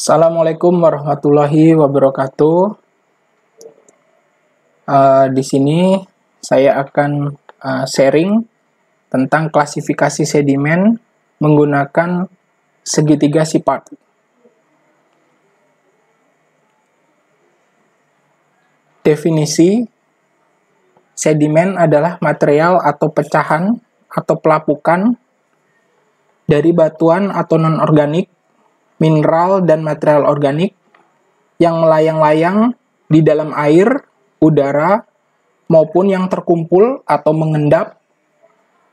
Assalamualaikum warahmatullahi wabarakatuh. Di sini saya akan sharing tentang klasifikasi sedimen menggunakan segitiga sifat. Definisi: sedimen adalah material atau pecahan atau pelapukan dari batuan atau non-organik, mineral dan material organik yang melayang-layang di dalam air, udara, maupun yang terkumpul atau mengendap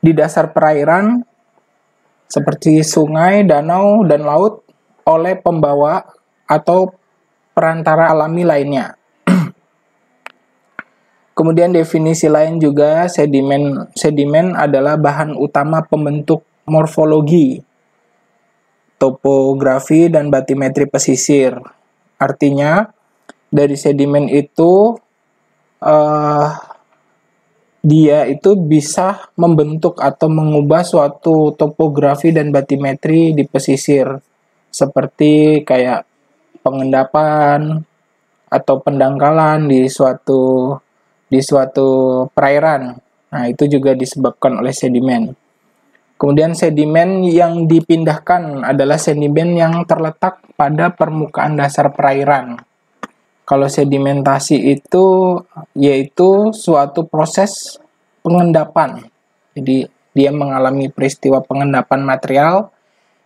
di dasar perairan seperti sungai, danau, dan laut oleh pembawa atau perantara alami lainnya. Kemudian definisi lain juga, sedimen adalah bahan utama pembentuk morfologi, topografi, dan batimetri pesisir. Artinya, dari sedimen itu dia itu bisa membentuk atau mengubah suatu topografi dan batimetri di pesisir, seperti kayak pengendapan atau pendangkalan di suatu perairan. Nah, itu juga disebabkan oleh sedimen. Kemudian sedimen yang dipindahkan adalah sedimen yang terletak pada permukaan dasar perairan. Kalau sedimentasi itu yaitu suatu proses pengendapan. Jadi dia mengalami peristiwa pengendapan material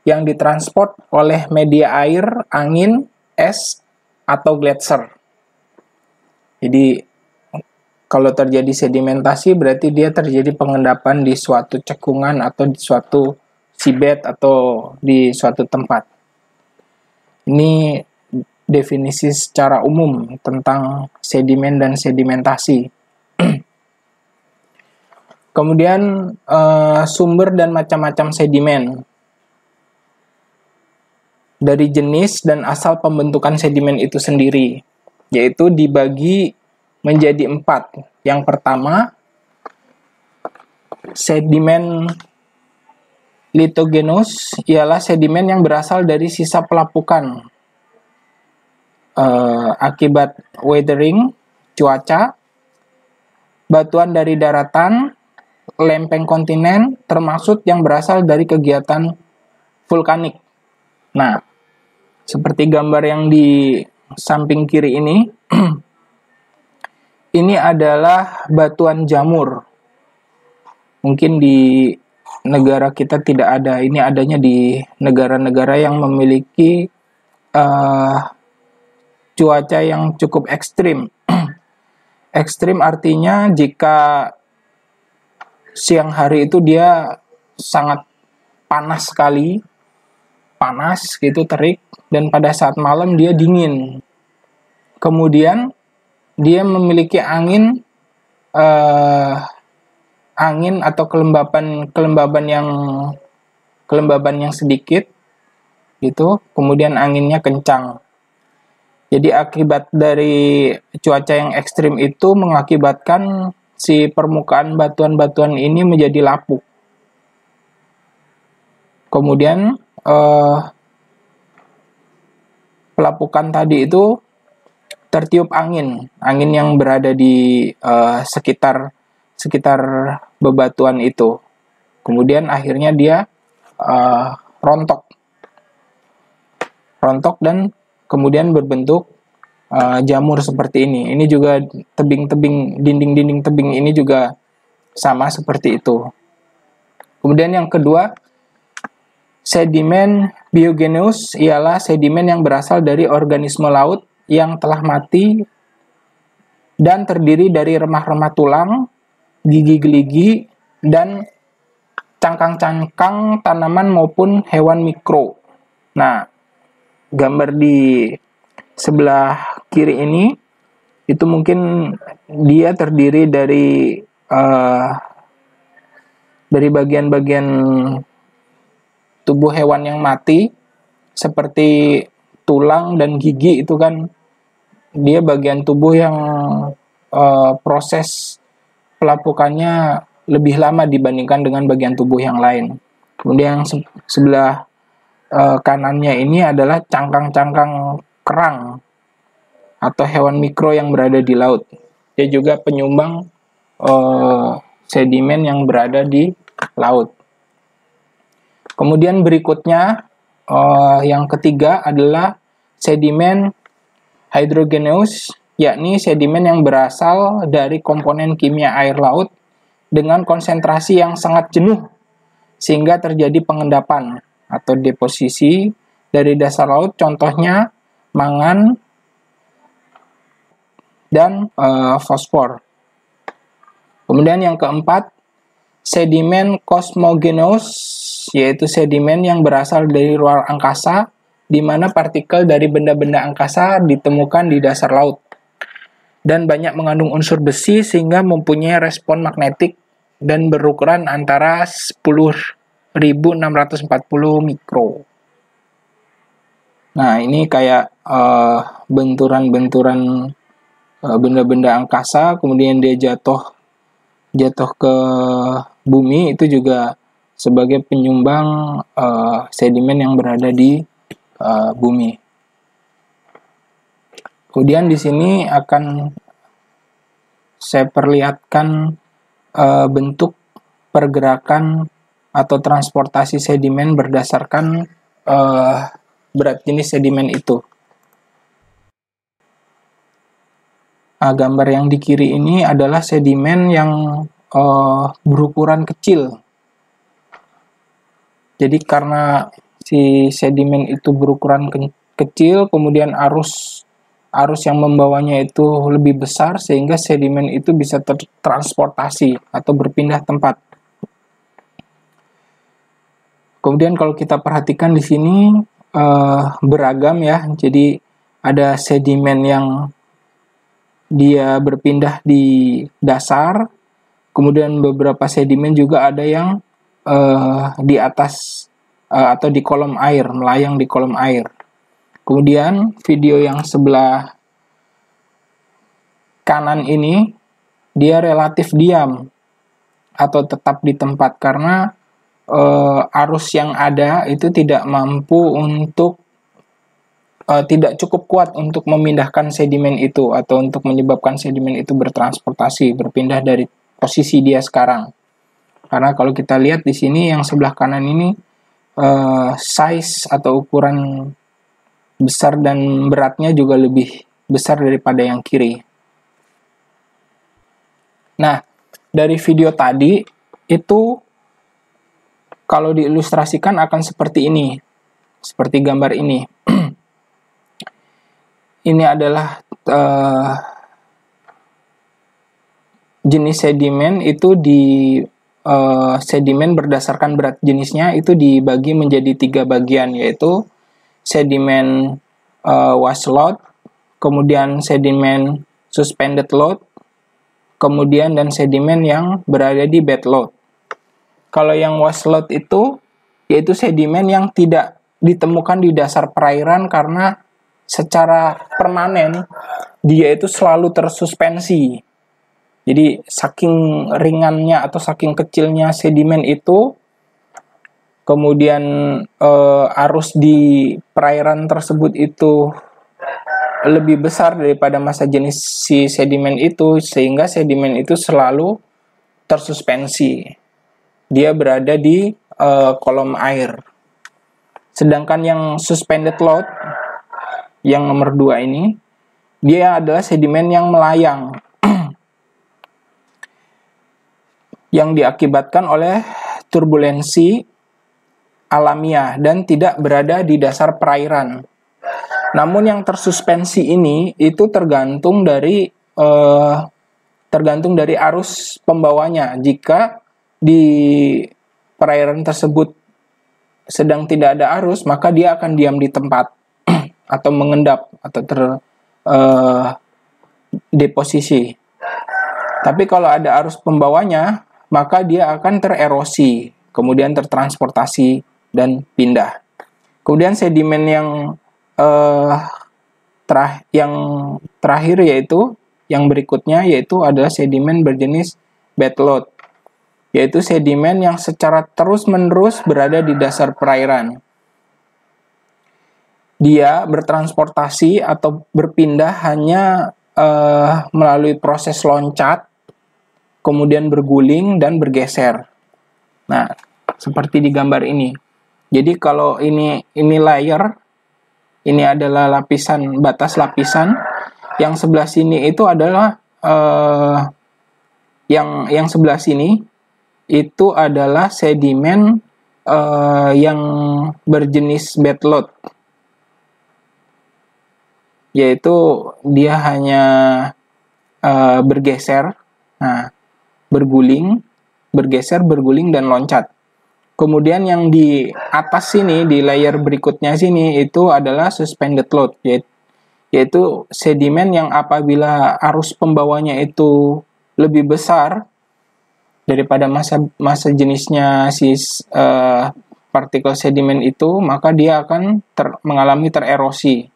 yang ditransport oleh media air, angin, es, atau gletser. Jadi kalau terjadi sedimentasi berarti dia terjadi pengendapan di suatu cekungan atau di suatu seabed atau di suatu tempat. Ini definisi secara umum tentang sedimen dan sedimentasi. Kemudian sumber dan macam-macam sedimen. Dari jenis dan asal pembentukan sedimen itu sendiri, yaitu dibagi menjadi 4. Yang pertama, sedimen lithogenous ialah sedimen yang berasal dari sisa pelapukan akibat weathering, cuaca, batuan dari daratan, lempeng kontinen, termasuk yang berasal dari kegiatan vulkanik. Nah, seperti gambar yang di samping kiri ini, ini adalah batuan jamur. Mungkin di negara kita tidak ada. Ini adanya di negara-negara yang memiliki cuaca yang cukup ekstrim. Ekstrim artinya jika siang hari itu dia sangat panas sekali, panas gitu, terik, dan pada saat malam dia dingin. Kemudian dia memiliki angin atau kelembaban yang sedikit gitu, kemudian anginnya kencang. Jadi akibat dari cuaca yang ekstrim itu mengakibatkan si permukaan batuan-batuan ini menjadi lapuk. Kemudian pelapukan tadi itu tertiup angin yang berada di sekitar bebatuan itu. Kemudian akhirnya dia rontok dan kemudian berbentuk jamur seperti ini. Ini juga dinding-dinding tebing ini juga sama seperti itu. Kemudian yang kedua, sedimen biogeneous ialah sedimen yang berasal dari organisme laut yang telah mati dan terdiri dari remah-remah tulang, gigi-gigi, dan cangkang-cangkang tanaman maupun hewan mikro. Nah, gambar di sebelah kiri ini itu mungkin dia terdiri dari bagian-bagian tubuh hewan yang mati, seperti tulang dan gigi. Itu kan dia bagian tubuh yang proses pelapukannya lebih lama dibandingkan dengan bagian tubuh yang lain. Kemudian yang sebelah kanannya ini adalah cangkang-cangkang kerang atau hewan mikro yang berada di laut. Dia juga penyumbang sedimen yang berada di laut. Kemudian berikutnya yang ketiga adalah sedimen hydrogeneous, yakni sedimen yang berasal dari komponen kimia air laut dengan konsentrasi yang sangat jenuh sehingga terjadi pengendapan atau deposisi dari dasar laut, contohnya mangan dan fosfor. Kemudian yang keempat, sedimen cosmogeneous, yaitu sedimen yang berasal dari luar angkasa, di mana partikel dari benda-benda angkasa ditemukan di dasar laut dan banyak mengandung unsur besi sehingga mempunyai respon magnetik dan berukuran antara 10.640 mikro. Nah, ini kayak benturan-benturan benda-benda angkasa, kemudian dia jatuh ke bumi, itu juga sebagai penyumbang sedimen yang berada di bumi. Kemudian di sini akan saya perlihatkan bentuk pergerakan atau transportasi sedimen berdasarkan berat jenis sedimen itu. Gambar yang di kiri ini adalah sedimen yang berukuran kecil. Jadi karena si sedimen itu berukuran kecil, kemudian arus yang membawanya itu lebih besar sehingga sedimen itu bisa tertransportasi atau berpindah tempat. Kemudian kalau kita perhatikan di sini beragam ya. Jadi ada sedimen yang dia berpindah di dasar, kemudian beberapa sedimen juga ada yang di atas atau di kolom air, melayang di kolom air. Kemudian video yang sebelah kanan ini dia relatif diam atau tetap di tempat karena arus yang ada itu tidak mampu untuk tidak cukup kuat untuk memindahkan sedimen itu atau untuk menyebabkan sedimen itu bertransportasi, berpindah dari posisi dia sekarang. Karena kalau kita lihat di sini yang sebelah kanan ini size atau ukuran besar dan beratnya juga lebih besar daripada yang kiri. Nah, dari video tadi itu kalau diilustrasikan akan seperti ini, seperti gambar ini. Ini adalah jenis sedimen itu sedimen berdasarkan berat jenisnya itu dibagi menjadi 3 bagian, yaitu sedimen wash load, kemudian sedimen suspended load, kemudian dan sedimen yang berada di bed load. Kalau yang wash load itu yaitu sedimen yang tidak ditemukan di dasar perairan karena secara permanen dia itu selalu tersuspensi. Jadi saking ringannya atau saking kecilnya sedimen itu, kemudian arus di perairan tersebut itu lebih besar daripada massa jenis si sedimen itu, sehingga sedimen itu selalu tersuspensi. Dia berada di kolom air. Sedangkan yang suspended load, yang nomor 2 ini, dia adalah sedimen yang melayang, yang diakibatkan oleh turbulensi alamiah dan tidak berada di dasar perairan. Namun yang tersuspensi ini itu tergantung dari arus pembawanya. Jika di perairan tersebut sedang tidak ada arus, maka dia akan diam di tempat atau mengendap atau terdeposisi. Tapi kalau ada arus pembawanya, maka dia akan tererosi, kemudian tertransportasi dan pindah. Kemudian sedimen yang terakhir yaitu yang berikutnya yaitu adalah sedimen berjenis bed load, yaitu sedimen yang secara terus-menerus berada di dasar perairan. dia bertransportasi atau berpindah hanya melalui proses loncat, kemudian berguling dan bergeser. Nah, seperti di gambar ini. Jadi kalau ini layer, ini adalah lapisan, batas lapisan. Yang sebelah sini itu adalah yang sebelah sini itu adalah sedimen yang berjenis bed load, yaitu dia hanya bergeser, berguling, bergeser, berguling, dan loncat. Kemudian yang di atas sini, di layer berikutnya sini, itu adalah suspended load, yaitu sedimen yang apabila arus pembawanya itu lebih besar daripada massa jenisnya si partikel sedimen itu, maka dia akan mengalami tererosi.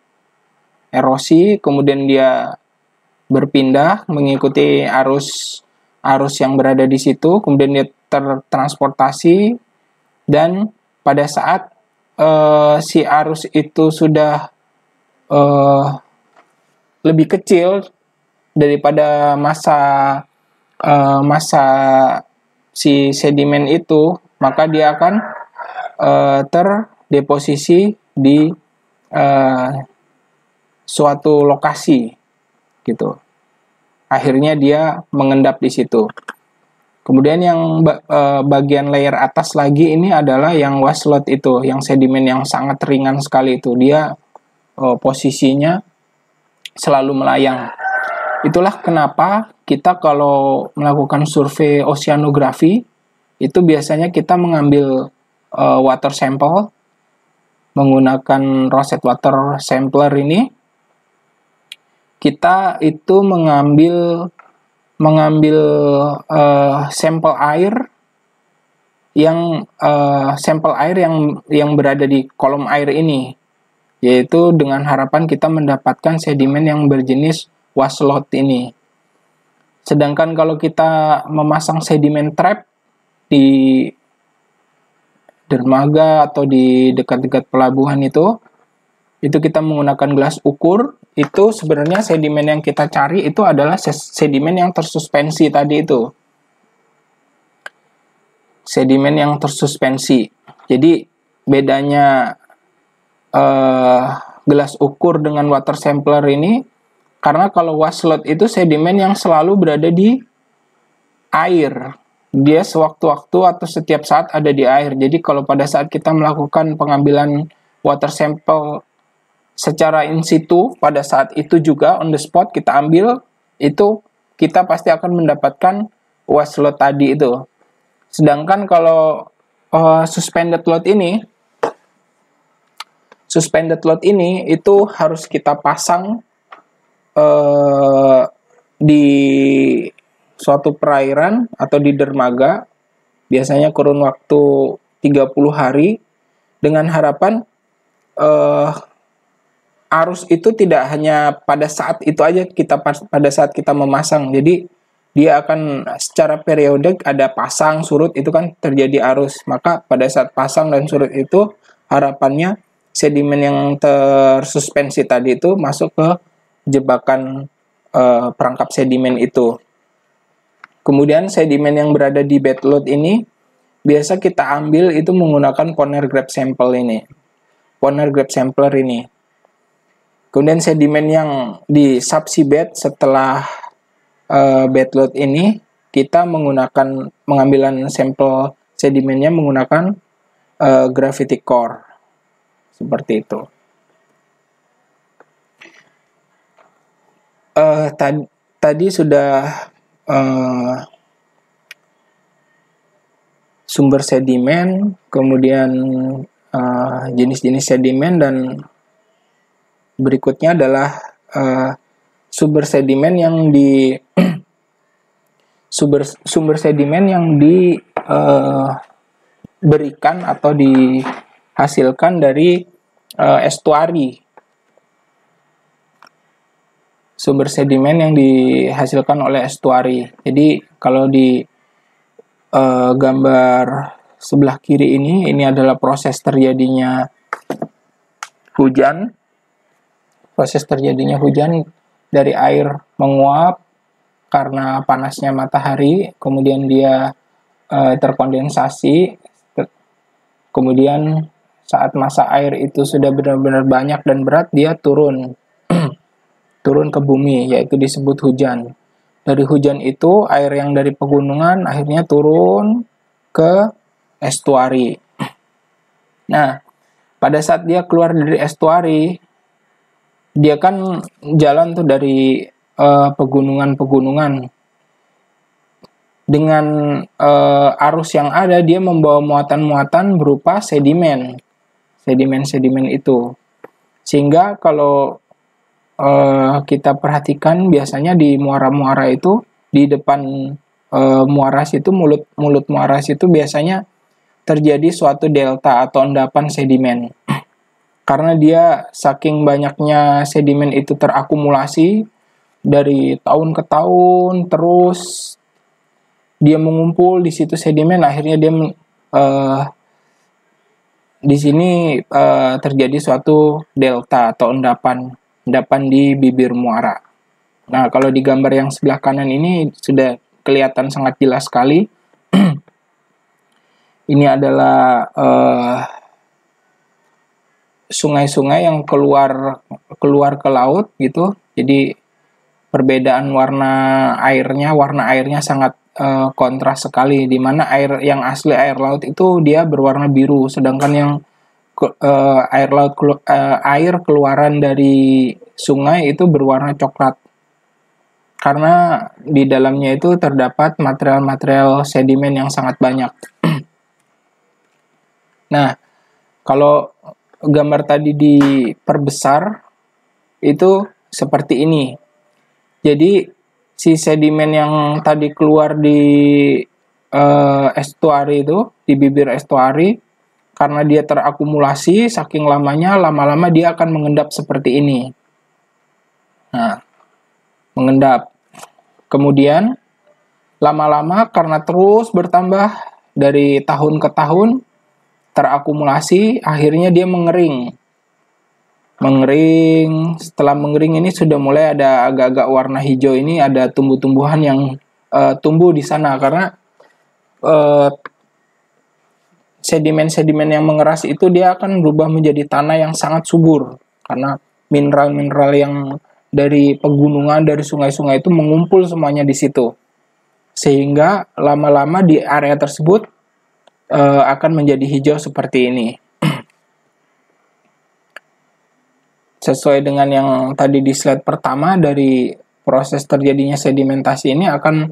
Erosi, kemudian dia berpindah mengikuti arus yang berada di situ, kemudian dia tertransportasi, dan pada saat si arus itu sudah lebih kecil daripada massa si sedimen itu, maka dia akan terdeposisi di suatu lokasi gitu. Akhirnya dia mengendap di situ. Kemudian yang bagian layer atas lagi ini adalah yang waslot itu, yang sedimen yang sangat ringan sekali itu. Dia posisinya selalu melayang. Itulah kenapa kita kalau melakukan survei oceanografi itu biasanya kita mengambil water sample menggunakan rosette water sampler ini. Kita itu mengambil sampel air yang berada di kolom air ini, yaitu dengan harapan kita mendapatkan sedimen yang berjenis waslot ini. Sedangkan kalau kita memasang sedimen trap di dermaga atau di dekat-dekat pelabuhan itu kita menggunakan gelas ukur. Itu sebenarnya sedimen yang kita cari itu adalah sedimen yang tersuspensi tadi itu. Sedimen yang tersuspensi. Jadi bedanya gelas ukur dengan water sampler ini, karena kalau waslot itu sedimen yang selalu berada di air. Dia sewaktu-waktu atau setiap saat ada di air. Jadi kalau pada saat kita melakukan pengambilan water sample secara in situ, pada saat itu juga on the spot kita ambil, itu kita pasti akan mendapatkan waslot tadi itu. Sedangkan kalau suspended load ini itu harus kita pasang di suatu perairan atau di dermaga, biasanya kurun waktu 30 hari, dengan harapan arus itu tidak hanya pada saat itu aja pada saat kita memasang. Jadi dia akan secara periodik ada pasang surut, itu kan terjadi arus. Maka pada saat pasang dan surut itu harapannya sedimen yang tersuspensi tadi itu masuk ke jebakan perangkap sedimen itu. Kemudian sedimen yang berada di bed load ini biasa kita ambil itu menggunakan Ponner grab sample ini. Ponner grab sampler ini. Kemudian sedimen yang di subseabed setelah bed load ini, kita menggunakan pengambilan sampel sedimennya menggunakan gravity core. Seperti itu. Tadi sudah sumber sedimen, kemudian jenis-jenis sedimen, dan berikutnya adalah sumber sedimen yang diberikan atau dihasilkan dari estuari. Sumber sedimen yang dihasilkan oleh estuari. Jadi kalau di gambar sebelah kiri ini adalah proses terjadinya hujan proses terjadinya hujan dari air menguap karena panasnya matahari, kemudian dia terkondensasi, kemudian saat masa air itu sudah benar-benar banyak dan berat, dia turun turun ke bumi, yaitu disebut hujan. Dari hujan itu, air yang dari pegunungan akhirnya turun ke estuari. Nah, pada saat dia keluar dari estuari, dia kan jalan tuh dari pegunungan-pegunungan. Dengan arus yang ada, dia membawa muatan-muatan berupa sedimen. Sedimen-sedimen itu. Sehingga kalau kita perhatikan biasanya di muara-muara itu, di depan muara situ, mulut muara situ biasanya terjadi suatu delta atau endapan sedimen. Karena dia saking banyaknya sedimen itu terakumulasi dari tahun ke tahun, terus dia mengumpul di situ sedimen, akhirnya dia di sini terjadi suatu delta atau endapan di bibir muara. Nah, kalau di gambar yang sebelah kanan ini sudah kelihatan sangat jelas sekali. Ini adalah sungai-sungai yang keluar ke laut gitu. Jadi perbedaan warna airnya sangat kontras sekali, di mana air yang asli air laut itu dia berwarna biru, sedangkan yang air keluaran dari sungai itu berwarna coklat. Karena di dalamnya itu terdapat material-material sedimen yang sangat banyak. Nah, kalau gambar tadi diperbesar, itu seperti ini. Jadi, si sedimen yang tadi keluar di estuari itu, di bibir estuari, karena dia terakumulasi, saking lamanya, lama-lama dia akan mengendap seperti ini. Nah, mengendap. Kemudian, lama-lama karena terus bertambah dari tahun ke tahun, terakumulasi, akhirnya dia mengering. Setelah mengering ini sudah mulai ada agak-agak warna hijau, ini ada tumbuh-tumbuhan yang tumbuh di sana, karena sedimen-sedimen yang mengeras itu dia akan berubah menjadi tanah yang sangat subur, karena mineral-mineral yang dari pegunungan, dari sungai-sungai itu mengumpul semuanya di situ. Sehingga lama-lama di area tersebut akan menjadi hijau seperti ini. Sesuai dengan yang tadi di slide pertama, dari proses terjadinya sedimentasi ini akan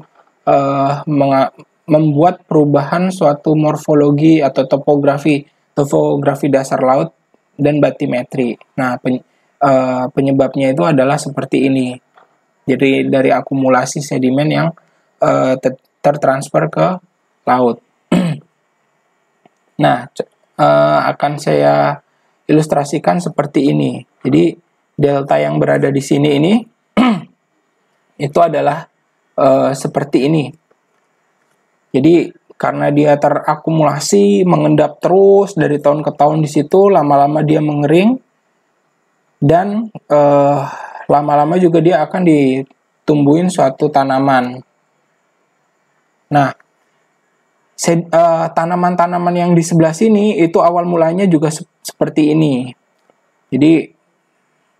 membuat perubahan suatu morfologi atau topografi dasar laut dan batimetri. Nah, penyebabnya itu adalah seperti ini. Jadi dari akumulasi sedimen yang tertransfer ke laut. Nah, akan saya ilustrasikan seperti ini. Jadi delta yang berada di sini ini itu adalah seperti ini. Jadi karena dia terakumulasi, mengendap terus dari tahun ke tahun di situ, lama-lama dia mengering, dan lama-lama juga dia akan ditumbuhin suatu tanaman. Nah, tanaman-tanaman yang di sebelah sini itu awal mulanya juga seperti ini. Jadi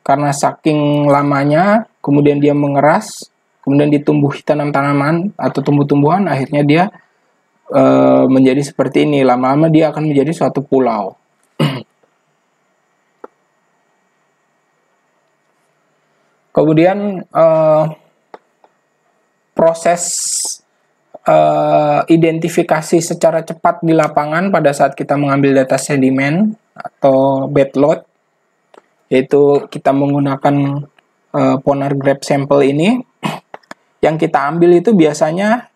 karena saking lamanya, kemudian dia mengeras, kemudian ditumbuhi tanaman atau tumbuh-tumbuhan, akhirnya dia menjadi seperti ini. Lama-lama dia akan menjadi suatu pulau. Kemudian proses identifikasi secara cepat di lapangan pada saat kita mengambil data sedimen atau bed load, yaitu kita menggunakan Ponar Grab sampel ini. Yang kita ambil itu biasanya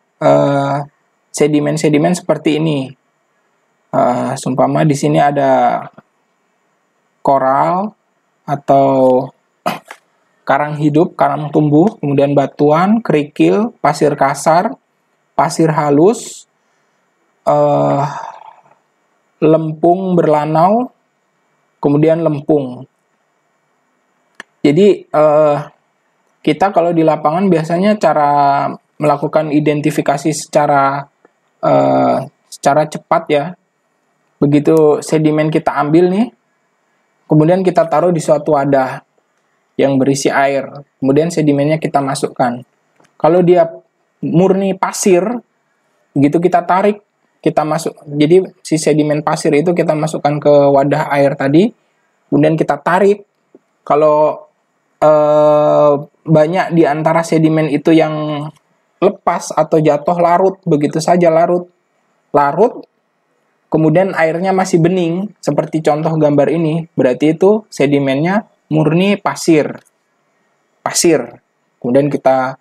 sedimen-sedimen seperti ini. Seumpama di sini ada koral atau karang hidup, karang tumbuh, kemudian batuan, kerikil, pasir kasar, pasir halus, lempung berlanau, kemudian lempung. Jadi kita kalau di lapangan biasanya cara melakukan identifikasi secara cepat ya. Begitu sedimen kita ambil nih, kemudian kita taruh di suatu wadah yang berisi air. Kemudian sedimennya kita masukkan. Kalau dia murni pasir, begitu kita tarik, kita masuk. Jadi si sedimen pasir itu kita masukkan ke wadah air tadi, kemudian kita tarik. Kalau banyak di antara sedimen itu yang lepas atau jatuh larut, begitu saja larut, kemudian airnya masih bening, seperti contoh gambar ini, berarti itu sedimennya murni pasir. Kemudian kita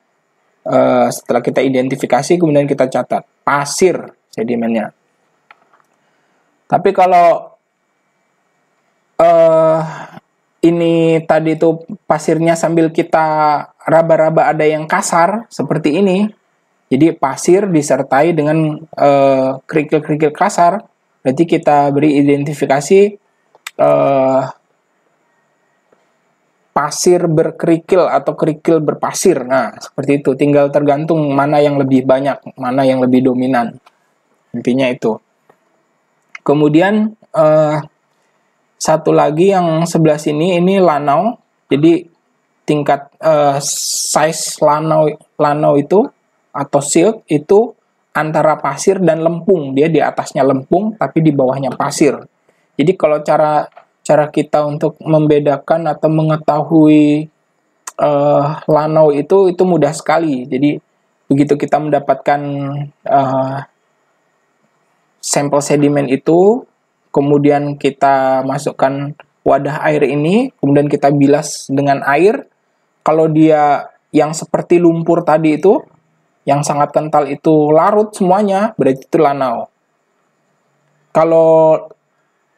setelah kita identifikasi, kemudian kita catat pasir sedimennya. Tapi kalau ini tadi tuh pasirnya sambil kita raba-raba ada yang kasar seperti ini, jadi pasir disertai dengan kerikil-kerikil kasar, berarti kita beri identifikasi pasir berkerikil atau kerikil berpasir. Nah, seperti itu. Tinggal tergantung mana yang lebih banyak, mana yang lebih dominan. Intinya itu. Kemudian satu lagi yang sebelah sini ini lanau. Jadi tingkat size lanau itu atau silt itu antara pasir dan lempung. Dia di atasnya lempung tapi di bawahnya pasir. Jadi kalau cara kita untuk membedakan atau mengetahui lanau itu mudah sekali. Jadi begitu kita mendapatkan sampel sedimen itu, kemudian kita masukkan wadah air ini, kemudian kita bilas dengan air. Kalau dia yang seperti lumpur tadi itu, yang sangat kental itu larut semuanya, berarti itu lanau. Kalau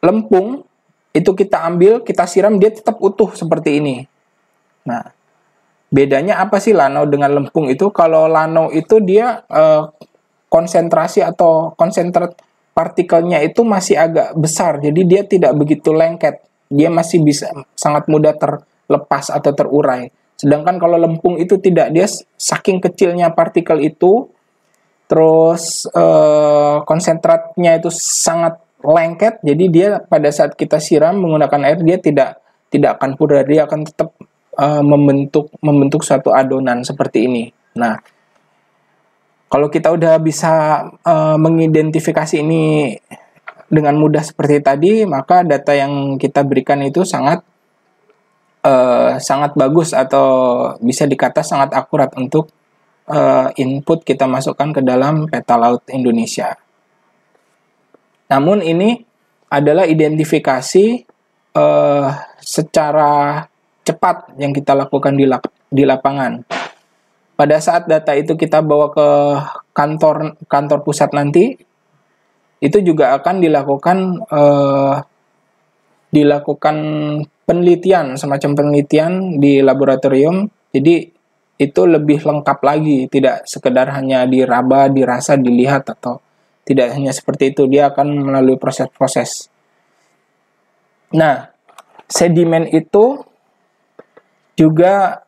lempung, itu kita ambil, kita siram, dia tetap utuh seperti ini. Nah, bedanya apa sih lanau dengan lempung itu? Kalau lanau itu dia konsentrasi atau konsentrat partikelnya itu masih agak besar, jadi dia tidak begitu lengket, dia masih bisa sangat mudah terlepas atau terurai. Sedangkan kalau lempung itu tidak, dia saking kecilnya partikel itu, terus konsentratnya itu sangat lengket, jadi dia pada saat kita siram menggunakan air, dia tidak akan pudar, dia akan tetap membentuk suatu adonan seperti ini. Nah, kalau kita udah bisa mengidentifikasi ini dengan mudah seperti tadi, maka data yang kita berikan itu sangat bagus atau bisa dikata sangat akurat untuk input kita masukkan ke dalam peta laut Indonesia. Namun ini adalah identifikasi secara cepat yang kita lakukan di lapangan. Pada saat data itu kita bawa ke kantor pusat nanti, itu juga akan dilakukan penelitian, semacam penelitian di laboratorium. Jadi itu lebih lengkap lagi, tidak sekedar hanya diraba, dirasa, dilihat, atau tidak hanya seperti itu, dia akan melalui proses-proses. Nah, sedimen itu juga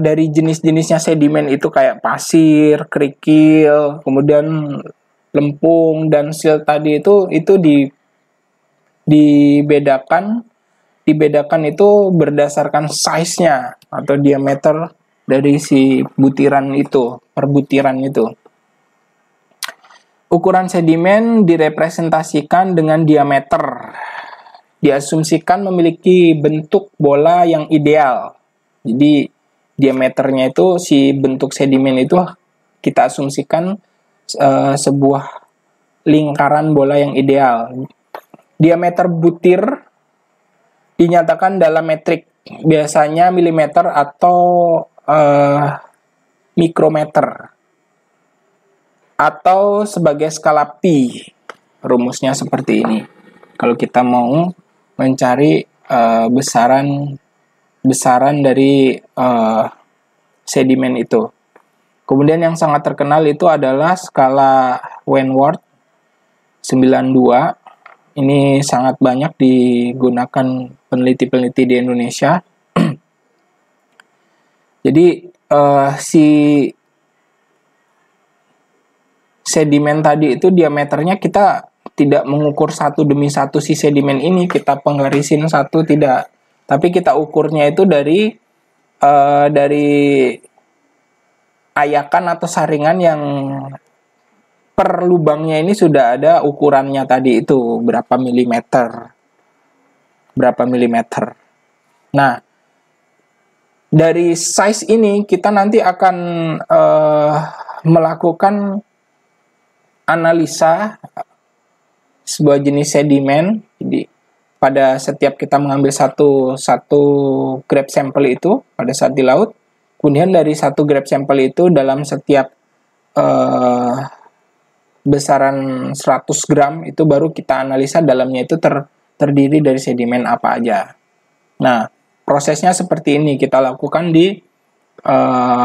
dari jenis-jenisnya sedimen itu kayak pasir, kerikil, kemudian lempung dan silt tadi itu dibedakan itu berdasarkan size-nya atau diameter dari si butiran itu, per butiran itu. Ukuran sedimen direpresentasikan dengan diameter. Diasumsikan memiliki bentuk bola yang ideal. Jadi diameternya itu, si bentuk sedimen itu kita asumsikan sebuah lingkaran bola yang ideal. Diameter butir dinyatakan dalam metrik, biasanya milimeter atau mikrometer, atau sebagai skala pi. Rumusnya seperti ini. Kalau kita mau mencari besaran dari sedimen itu. Kemudian yang sangat terkenal itu adalah skala Wentworth 92. Ini sangat banyak digunakan peneliti-peneliti di Indonesia. Jadi si sedimen tadi itu diameternya kita tidak mengukur satu demi satu si sedimen ini, kita penggarisin satu, tidak. Tapi kita ukurnya itu dari ayakan atau saringan yang per lubangnya ini sudah ada ukurannya tadi itu, berapa milimeter. Nah, dari size ini kita nanti akan melakukan analisa sebuah jenis sedimen. Jadi pada setiap kita mengambil satu grab sampel itu pada saat di laut, kemudian dari satu grab sampel itu dalam setiap besaran 100 gram itu baru kita analisa dalamnya itu terdiri dari sedimen apa aja. Nah, prosesnya seperti ini kita lakukan di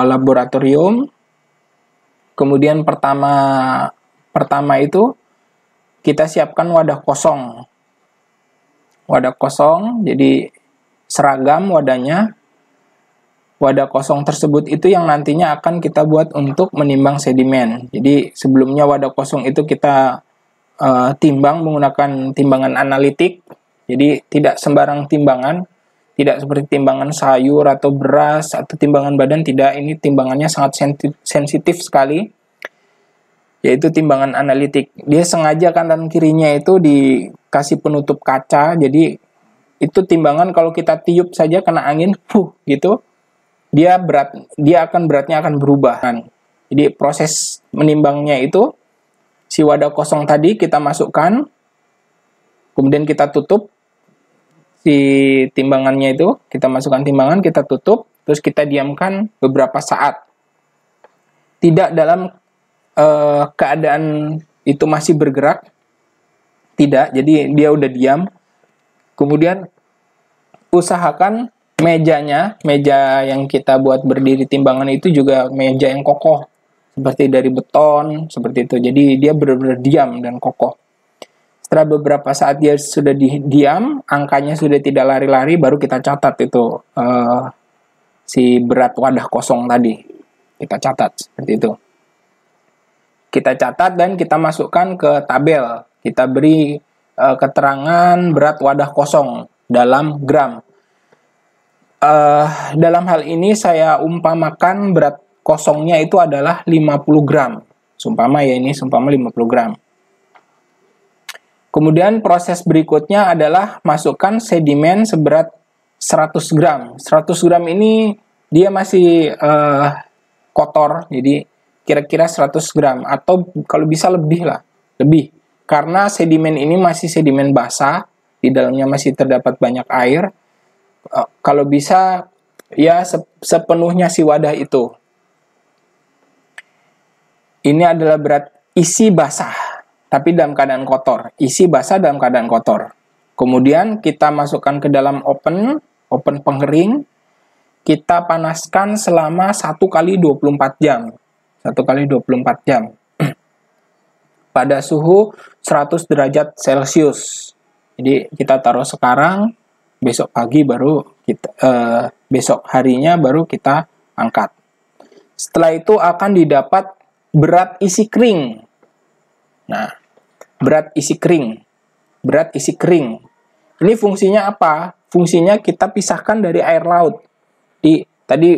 laboratorium. Kemudian pertama itu kita siapkan wadah kosong. Wadah kosong, jadi seragam wadahnya. Wadah kosong tersebut itu yang nantinya akan kita buat untuk menimbang sedimen. Jadi sebelumnya wadah kosong itu kita timbang menggunakan timbangan analitik. Jadi tidak sembarang timbangan, tidak seperti timbangan sayur atau beras atau timbangan badan, tidak. Ini timbangannya sangat sensitif sekali, yaitu timbangan analitik. Dia sengaja kanan kirinya itu dikasih penutup kaca, jadi itu timbangan kalau kita tiup saja kena angin, gitu, dia beratnya akan berubah. Jadi proses menimbangnya itu si wadah kosong tadi kita masukkan, kemudian kita tutup si timbangannya itu, kita masukkan timbangan, kita tutup, terus kita diamkan beberapa saat. Tidak dalam keadaan itu masih bergerak, tidak, jadi dia udah diam. Kemudian usahakan meja yang kita buat berdiri timbangan itu juga meja yang kokoh, seperti dari beton, seperti itu. Jadi dia benar-benar diam dan kokoh. Setelah beberapa saat dia sudah diam, angkanya sudah tidak lari-lari, baru kita catat itu si berat wadah kosong tadi. Kita catat seperti itu. Kita catat dan kita masukkan ke tabel. Kita beri keterangan berat wadah kosong dalam gram. Dalam hal ini saya umpamakan berat kosongnya itu adalah 50 gram. Seumpama 50 gram. Kemudian proses berikutnya adalah masukkan sedimen seberat 100 gram. 100 gram ini dia masih kotor, jadi kira-kira 100 gram. Atau kalau bisa lebih. Karena sedimen ini masih sedimen basah, di dalamnya masih terdapat banyak air. Kalau bisa ya sepenuhnya si wadah itu. Ini adalah berat isi basah, tapi dalam keadaan kotor. Isi basah dalam keadaan kotor. Kemudian kita masukkan ke dalam oven pengering. Kita panaskan selama 1 kali 24 jam. 1 kali 24 jam. Pada suhu 100 derajat Celcius. Jadi kita taruh sekarang, besok pagi baru besok harinya baru kita angkat. Setelah itu akan didapat berat isi kering. Nah, berat isi kering. Ini fungsinya apa? Fungsinya kita pisahkan dari air laut. Tadi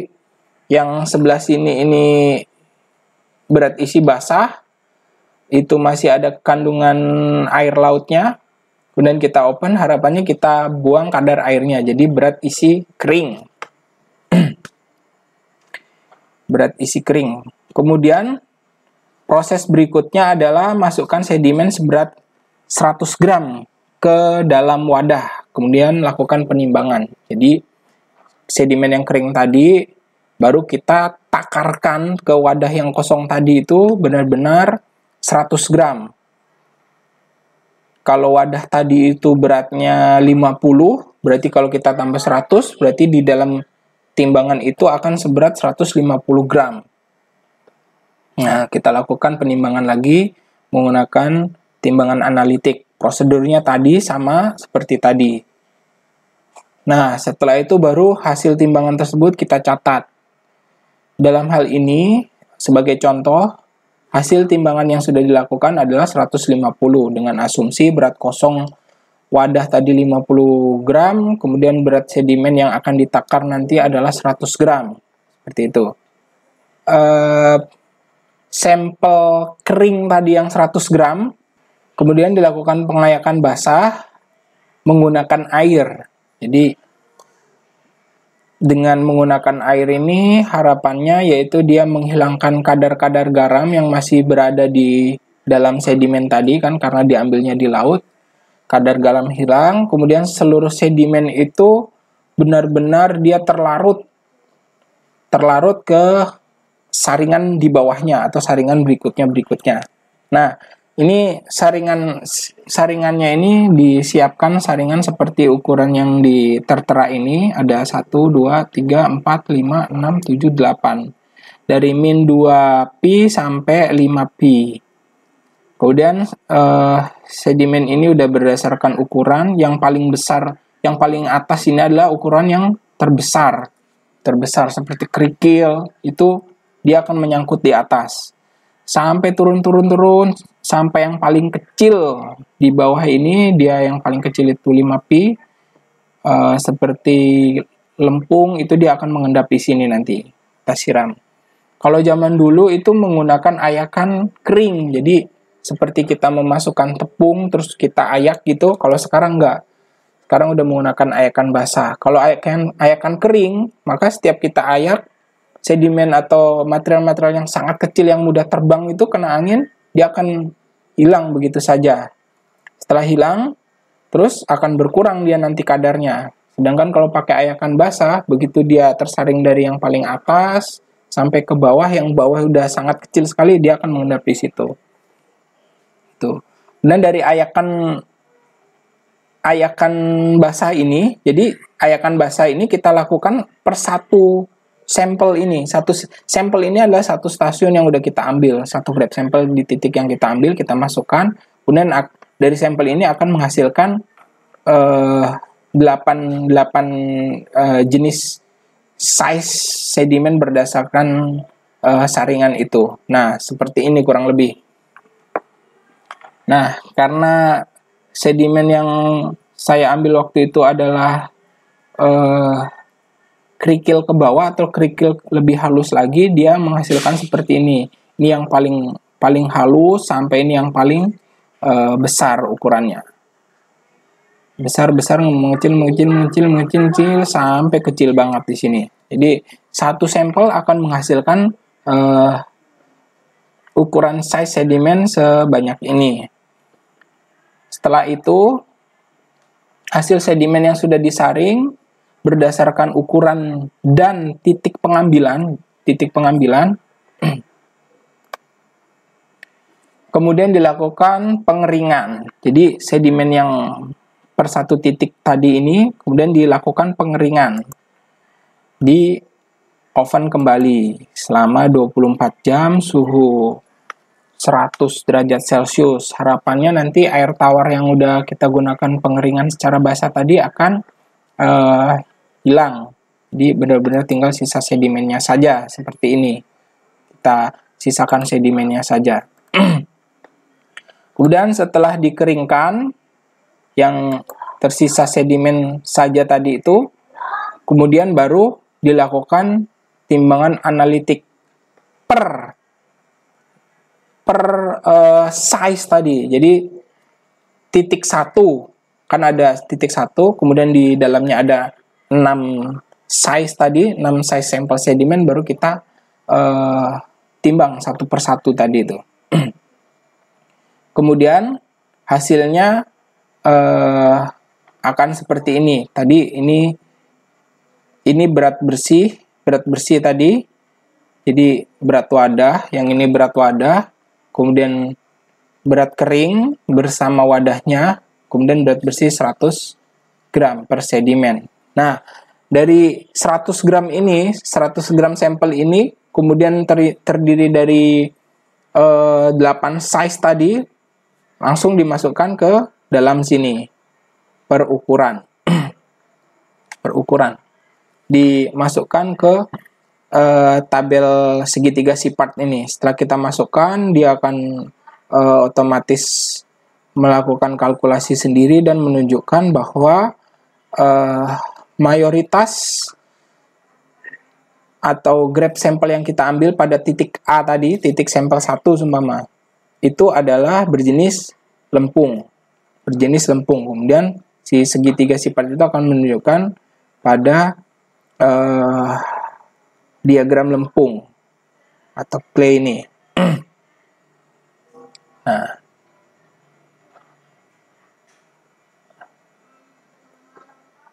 yang sebelah sini ini berat isi basah, itu masih ada kandungan air lautnya. Kemudian kita open, harapannya kita buang kadar airnya. Jadi berat isi kering. Berat isi kering. Kemudian proses berikutnya adalah masukkan sedimen seberat 100 gram ke dalam wadah. Kemudian lakukan penimbangan. Jadi sedimen yang kering tadi baru kita takarkan ke wadah yang kosong tadi itu benar-benar 100 gram. Kalau wadah tadi itu beratnya 50, berarti kalau kita tambah 100, berarti di dalam timbangan itu akan seberat 150 gram. Nah, kita lakukan penimbangan lagi menggunakan timbangan analitik. Prosedurnya tadi sama seperti tadi. Nah, setelah itu baru hasil timbangan tersebut kita catat. Dalam hal ini, sebagai contoh, hasil timbangan yang sudah dilakukan adalah 150 dengan asumsi berat kosong wadah tadi 50 gram, kemudian berat sedimen yang akan ditakar nanti adalah 100 gram. Seperti itu. Sampel kering tadi yang 100 gram, kemudian dilakukan pengayakan basah menggunakan air. Jadi, dengan menggunakan air ini harapannya yaitu dia menghilangkan kadar-kadar garam yang masih berada di dalam sedimen tadi kan karena diambilnya di laut. Kadar garam hilang, kemudian seluruh sedimen itu benar-benar dia terlarut ke saringan di bawahnya atau saringan berikutnya. Nah, ini saringannya ini disiapkan saringan seperti ukuran yang di tertera ini, ada 1, 2, 3, 4, 5, 6, 7, 8. Dari min 2pi sampai 5pi. Kemudian sedimen ini udah berdasarkan ukuran yang paling besar, yang paling atas ini adalah ukuran yang terbesar seperti kerikil, itu dia akan menyangkut di atas. Sampai turun sampai yang paling kecil di bawah ini, dia yang paling kecil itu 5pi, seperti lempung itu dia akan mengendap di sini nanti kita siram. Kalau zaman dulu itu menggunakan ayakan kering, jadi seperti kita memasukkan tepung terus kita ayak gitu. Kalau sekarang enggak. Sekarang udah menggunakan ayakan basah. Kalau ayakan kering, maka setiap kita ayak sedimen atau material-material yang sangat kecil yang mudah terbang itu kena angin, dia akan hilang begitu saja. Setelah hilang, terus akan berkurang dia nanti kadarnya. Sedangkan kalau pakai ayakan basah, begitu dia tersaring dari yang paling atas sampai ke bawah, yang bawah udah sangat kecil sekali, dia akan mengendap di situ. Dan dari ayakan basah ini, jadi ayakan basah ini kita lakukan per satu sampel ini. Satu sampel ini adalah satu stasiun yang udah kita ambil, satu grab sampel di titik yang kita ambil, kita masukkan, kemudian dari sampel ini akan menghasilkan 8 jenis size sedimen berdasarkan saringan itu. Nah, seperti ini kurang lebih. Nah, karena sedimen yang saya ambil waktu itu adalah kerikil ke bawah atau kerikil lebih halus lagi, dia menghasilkan seperti ini. Ini yang paling halus sampai ini yang paling besar ukurannya. Besar mengecil sampai kecil banget di sini. Jadi satu sampel akan menghasilkan ukuran size sedimen sebanyak ini. Setelah itu, hasil sedimen yang sudah disaring berdasarkan ukuran dan titik pengambilan, kemudian dilakukan pengeringan. Jadi sedimen yang per satu titik tadi ini kemudian dilakukan pengeringan di oven kembali selama 24 jam suhu 100 derajat Celcius. Harapannya nanti air tawar yang udah kita gunakan pengeringan secara basah tadi akan hilang. Jadi benar-benar tinggal sisa sedimennya saja seperti ini. Kita sisakan sedimennya saja. Kemudian setelah dikeringkan, yang tersisa sedimen saja tadi itu, kemudian baru dilakukan timbangan analitik per size tadi. Jadi titik 1 kan ada titik 1, kemudian di dalamnya ada 6 size tadi, 6 size sampel sedimen, baru kita timbang satu per satu tadi itu. Kemudian hasilnya akan seperti ini. Tadi ini berat bersih tadi. Jadi berat wadah, yang ini berat wadah, kemudian berat kering bersama wadahnya, kemudian berat bersih 100 gram per sedimen. Nah, dari 100 gram ini, 100 gram sampel ini, kemudian terdiri dari 8 size tadi, langsung dimasukkan ke dalam sini, per ukuran. Dimasukkan ke tabel segitiga sifat ini. Setelah kita masukkan, dia akan otomatis melakukan kalkulasi sendiri dan menunjukkan bahwa mayoritas atau grab sampel yang kita ambil pada titik A tadi, titik sampel 1 seumpama, itu adalah berjenis lempung. Kemudian si segitiga sifat itu akan menunjukkan pada diagram lempung atau clay ini.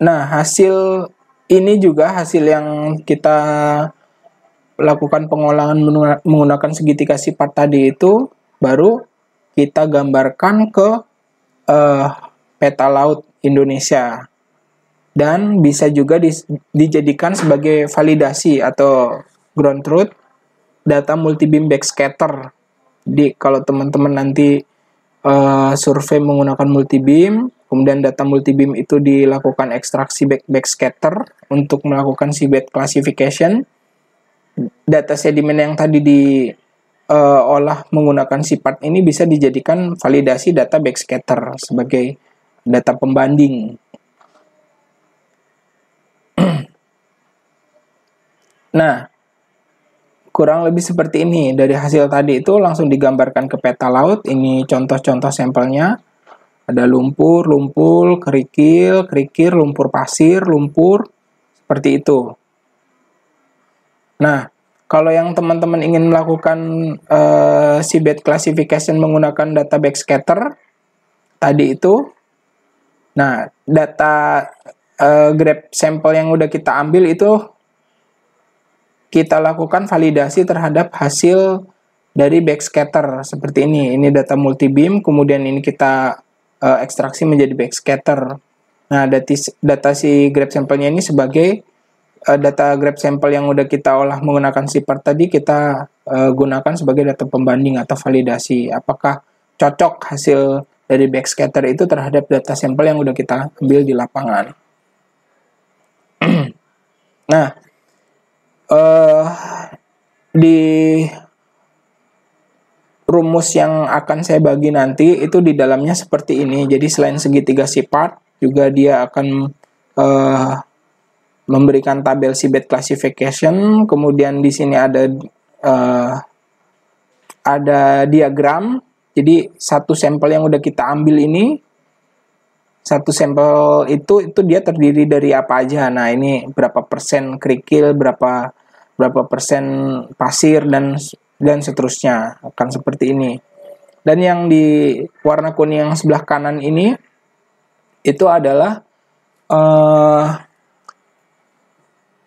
Nah, hasil ini juga hasil yang kita lakukan pengolahan menggunakan segitiga sifat tadi itu baru kita gambarkan ke peta laut Indonesia dan bisa juga dijadikan sebagai validasi atau ground truth data multibeam backscatter. Jadi kalau teman-teman nanti survei menggunakan multibeam, kemudian data multibeam itu dilakukan ekstraksi backscatter untuk melakukan seabed classification, data sedimen yang tadi diolah menggunakan sifat ini bisa dijadikan validasi data backscatter sebagai data pembanding. Nah, kurang lebih seperti ini. Dari hasil tadi itu langsung digambarkan ke peta laut. Ini contoh-contoh sampelnya. Ada lumpur, kerikil, lumpur pasir, lumpur, seperti itu. Nah, kalau yang teman-teman ingin melakukan seabed classification menggunakan data backscatter tadi itu, nah, data grab sampel yang udah kita ambil itu kita lakukan validasi terhadap hasil dari backscatter seperti ini. Ini data multibeam, kemudian ini kita ekstraksi menjadi backscatter. Nah, data si grab sampelnya ini sebagai data grab sampel yang udah kita olah menggunakan sifat tadi kita gunakan sebagai data pembanding atau validasi. Apakah cocok hasil dari backscatter itu terhadap data sampel yang udah kita ambil di lapangan. Nah, di rumus yang akan saya bagi nanti itu di dalamnya seperti ini. Jadi selain segitiga sifat, juga dia akan memberikan tabel seabed classification. Kemudian di sini ada diagram. Jadi satu sampel yang udah kita ambil ini, satu sampel itu dia terdiri dari apa aja. Nah, ini berapa persen kerikil, berapa persen pasir dan seterusnya, akan seperti ini. Dan yang di warna kuning yang sebelah kanan ini itu adalah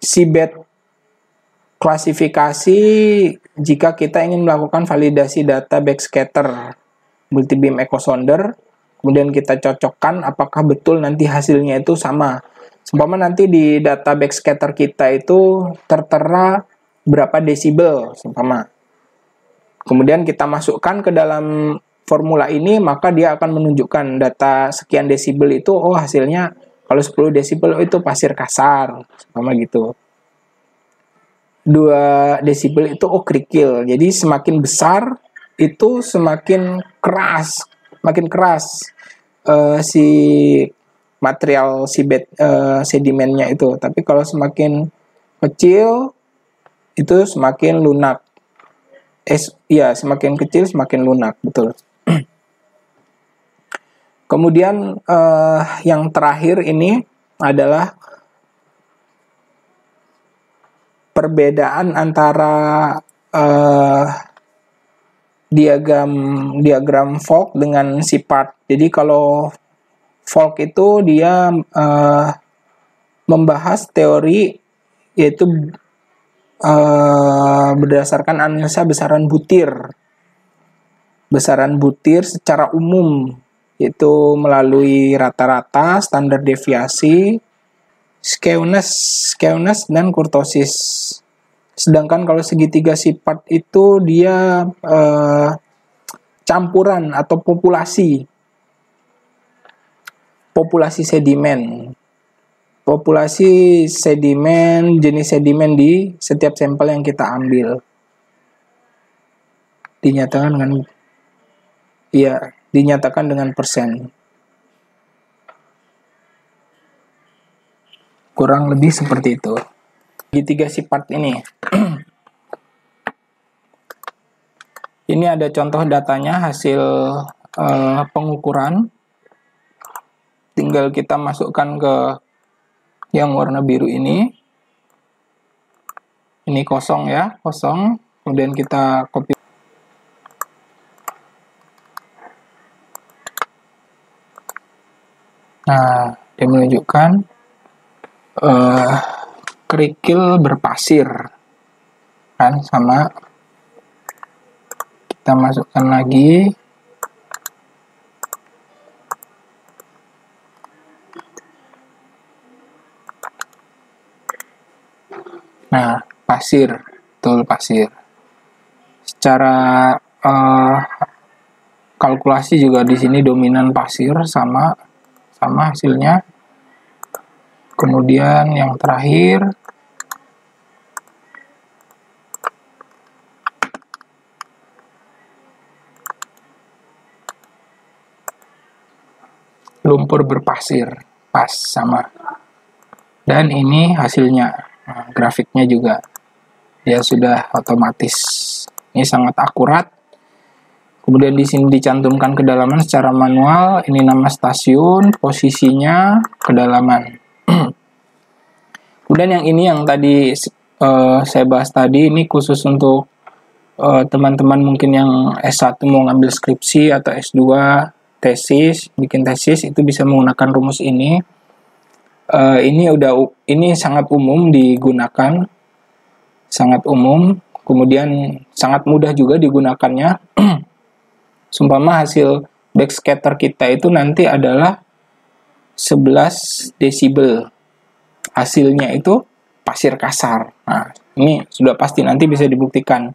seabed klasifikasi jika kita ingin melakukan validasi data backscatter multibeam echo sounder, kemudian kita cocokkan apakah betul nanti hasilnya itu sama. Seumpama nanti di data backscatter kita itu tertera berapa desibel, seumpama. Kemudian kita masukkan ke dalam formula ini, maka dia akan menunjukkan data sekian desibel itu, oh hasilnya kalau 10 desibel itu pasir kasar, seumpama gitu. 2 desibel itu kerikil. Jadi semakin besar itu semakin keras, si material seabed sedimennya itu. Tapi kalau semakin kecil itu semakin lunak. Semakin kecil semakin lunak, betul. Kemudian yang terakhir ini adalah perbedaan antara diagram Vogt dengan sifat. Jadi kalau Vogt itu dia membahas teori yaitu berdasarkan analisa besaran butir secara umum, yaitu melalui rata-rata, standar deviasi, skewness dan kurtosis. Sedangkan kalau segitiga sifat itu dia campuran atau populasi sedimen. populasi sedimen, jenis sedimen di setiap sampel yang kita ambil. Dinyatakan dengan persen. Kurang lebih seperti itu. Di 3 sifat ini. Ini ada contoh datanya, hasil pengukuran. Tinggal kita masukkan ke yang warna biru ini. Ini kosong ya, kosong. Kemudian kita copy. Nah, dia menunjukkan kerikil berpasir. Kan, sama. Kita masukkan lagi. Nah, pasir, betul pasir. Secara kalkulasi juga di sini dominan pasir sama hasilnya. Kemudian yang terakhir lumpur berpasir, pas sama. Dan ini hasilnya. Nah, grafiknya juga ya sudah otomatis. Ini sangat akurat. Kemudian di sini dicantumkan kedalaman secara manual. Ini nama stasiun, posisinya, kedalaman. Kemudian yang ini yang tadi saya bahas tadi, ini khusus untuk teman-teman mungkin yang S1 mau ngambil skripsi atau S2 tesis, bikin tesis, itu bisa menggunakan rumus ini. Ini sangat umum digunakan, sangat umum, kemudian sangat mudah juga digunakannya. Sumpama hasil backscatter kita itu nanti adalah 11 desibel. Hasilnya itu pasir kasar. Nah, ini sudah pasti nanti bisa dibuktikan.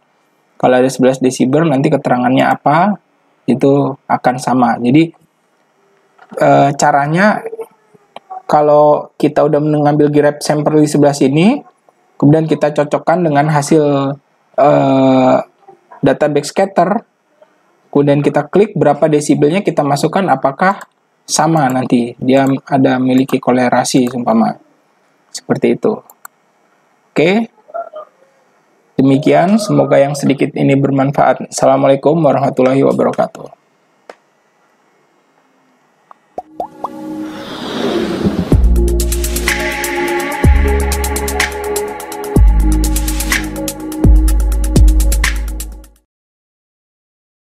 Kalau ada 11 desibel, nanti keterangannya apa, itu akan sama. Jadi, caranya, kalau kita udah mengambil grab sampel di sebelah sini, kemudian kita cocokkan dengan hasil data backscatter, kemudian kita klik berapa desibelnya, kita masukkan apakah sama nanti. Dia ada memiliki kolerasi, umpama. Seperti itu. Oke. Demikian, semoga yang sedikit ini bermanfaat. Assalamualaikum warahmatullahi wabarakatuh.